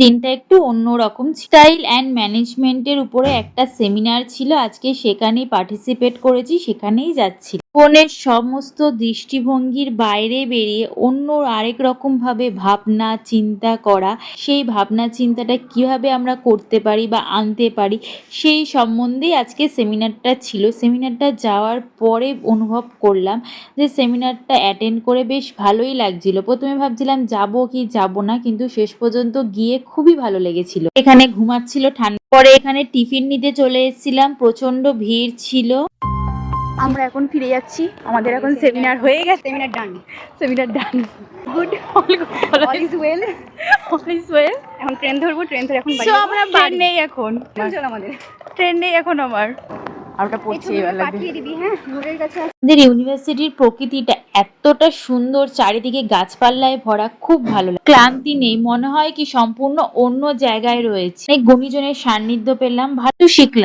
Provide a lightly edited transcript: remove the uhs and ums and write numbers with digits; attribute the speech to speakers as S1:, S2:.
S1: দিনটা একটু অন্যরকম। স্টাইল অ্যান্ড ম্যানেজমেন্টের উপরে একটা সেমিনার ছিল, আজকে সেখানেই পার্টিসিপেট করেছি, সেখানেই যাচ্ছি। জীবনের সমস্ত দৃষ্টিভঙ্গির বাইরে বেরিয়ে অন্য আরেক রকম ভাবে ভাবনা চিন্তা করা, সেই ভাবনা চিন্তাটা কিভাবে আমরা করতে পারি বা আনতে পারি, সেই সম্বন্ধেই আজকে সেমিনারটা ছিল। সেমিনারটা যাওয়ার পরে অনুভব করলাম যে সেমিনারটা অ্যাটেন্ড করে বেশ ভালোই লাগছিল। প্রথমে ভাবছিলাম যাব কি যাব না, কিন্তু শেষ পর্যন্ত গিয়ে খুবই ভালো লেগেছিল। এখানে ঘুমাচ্ছিল ঠান্ডা, পরে এখানে টিফিন নিতে চলে এসেছিলাম, প্রচন্ড ভিড় ছিল।
S2: আমরা এখন ফিরে যাচ্ছি, আমাদের এখন সেমিনার হয়ে গেছে। Seminar done good, all is well. এখন ট্রেন ধরবো, ট্রেন ধরে এখন আমরা ট্রেন নেই, এখন ট্রেন নেই এখন আমার। আর ওটা পড়ছি এবার পাঠিয়ে দিবি। হ্যাঁ, রোডের কাছে
S1: আমাদের ইউনিভার্সিটির প্রকৃতিটা এতটা সুন্দর, চারিদিকে গাছপাল্লায় ভরা, খুব ভালো লাগে। ক্লান্তি নেই, মনে হয় কি সম্পূর্ণ অন্য জায়গায় রয়েছে। অনেক গুণীজনের সান্নিধ্য পেলাম, ভালো শিখলাম।